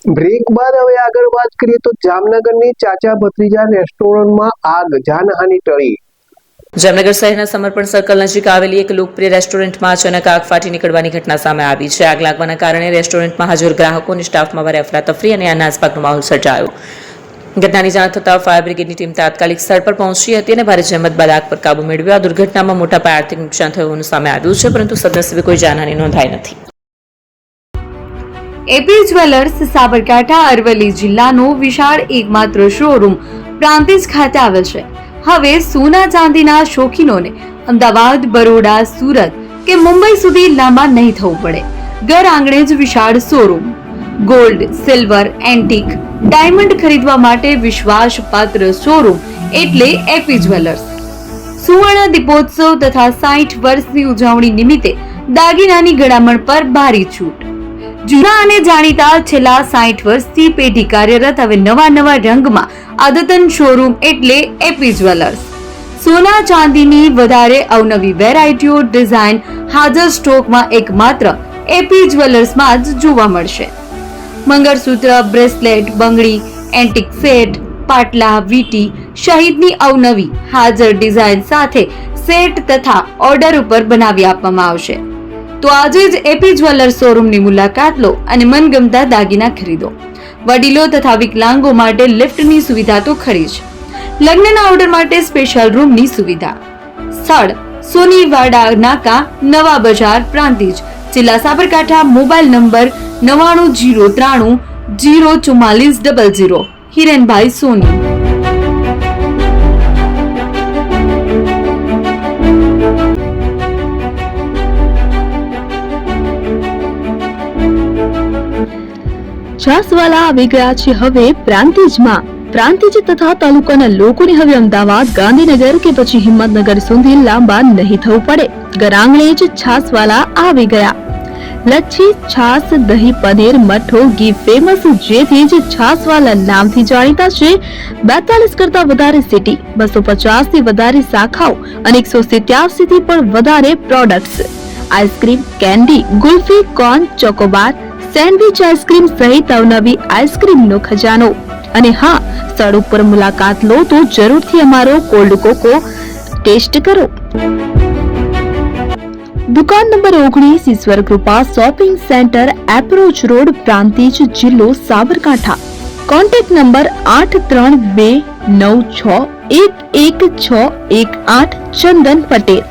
Break બાદ હવે આગળ વાત કરીએ તો જામનગરની ચાચા ભત્રીજા રેસ્ટોરન્ટમાં આગ, જાનહાનિ ટળી। જામનગર શહેરના સમર્પણ સર્કલ નજીક આવેલી એક લોકપ્રિય રેસ્ટોરન્ટમાં અચાનક આગ ફાટી નીકળવાની ઘટના સામે આવી છે। આગ લાગવાના કારણે રેસ્ટોરન્ટમાં હાજર ગ્રાહકો અને સ્ટાફમાં ભારે અફરાતફરી અને નાસભાગનો માહોલ સર્જાયો। ઘટનાની જાણ થતાં ફાયર બ્રિગેડની ટીમ તાત્કાલિક સ્થળ પર પહોંચી હતી અને ભારે જહેમત બાદ આગ પર કાબુ મેળવ્યો। આ દુર્ઘટનામાં મોટા પાયે આર્થિક નુકસાન થયું સામે આવ્યું છે, પરંતુ સદનસીબે કોઈ જાનહાનિ નોંધાઈ નથી। એપી જ્વેલર્સ સાબરકાંઠા અરવલ્લી જિલ્લાનો વિશાળ એકમાત્ર શોરૂમ પ્રાંતિજ ખાતે આવેલ છે। હવે સોના ચાંદીના શોખીનોને અમદાવાદ, બરોડા, સુરત કે મુંબઈ સુધી લાંબા નહીં થવું પડે। ઘર આંગણે જ વિશાળ showroom. Gold, silver, antique, diamond ખરીદવા માટે વિશ્વાસપાત્ર શોરૂમ એટલે એપી જ્વેલર્સ। સુવર્ણ દીપોત્સવ તથા 60 વર્ષની ઉજવણી નિમિત્તે દાગીનાની ગળામણ પર ભારી છૂટ। જૂના અને જાણીતા છેલ્લા 60 વર્ષથી પેઢી કાર્યરત હવે નવા રંગમાં અદ્યતન શોરૂમ એટલે એપી જ્વેલર્સ। સોના ચાંદીની વધારે અવનવી વેરાયટીઓ, ડિઝાઇન હાજર સ્ટોકમાં એકમાત્ર એપી જ્વેલર્સમાં જ જોવા મળશે। મંગળસૂત્ર, બ્રેસલેટ, બંગડી, એન્ટિક સેટ, પાટલા, વીટી સહિતની અવનવી હાજર ડિઝાઇન સાથે સેટ તથા ઓર્ડર ઉપર બનાવી આપવામાં આવશે। તો આજે જ એપી જ્વેલર્સ શોરૂમની મુલાકાત લો અને મનગમતા દાગીના ખરીદો। વડીલો તથા વિકલાંગો માટે લિફ્ટની સુવિધા તો ખરી જ, લગ્નના ઓર્ડર માટે સ્પેશિયલ રૂમની સુવિધા। સ્થળ સોનીવાડા નાકા, નવા બજાર, પ્રાંતિજ, જિલ્લા સાબરકાંઠા। Mobile number 9903 04400। હિરેનભાઈ સોની। છાસવાલા આવી ગયા છે હવે પ્રાંતિજમાં। પ્રાંતિજ તથા તાલુકાના લોકોને હવે અમદાવાદ, ગાંધીનગર કે પછી હિંમતનગર સુધી લાંબા નહીં થવું પડે। ઘર આંગણે જ છાસવાલા આવી ગયા। લચ્છી, છાસ, દહીં, પનીર, મઠો, ઘી ફેમસ, જેથી જ છાસવાલા નામથી જાણીતા છે। 42 કરતા વધારે સિટી, 250 થી વધારે શાખાઓ અને 187 થી પણ વધારે products. Ice cream, candy, kulfi, corn, Chocobar, sandwich ice cream સહિત અવનવી આઈસ્ક્રીમનો ખજાનો। અને હા, સ્થળ ઉપર મુલાકાત લો તો જરૂરથી અમારો કોલ્ડ કોકો ટેસ્ટ કરો। દુકાન number 19, Ishwar Krupa shopping centre, approach road, Prantij, જિલ્લો સાબરકાંઠા। Contact number 8329611618। ચંદન પટેલ।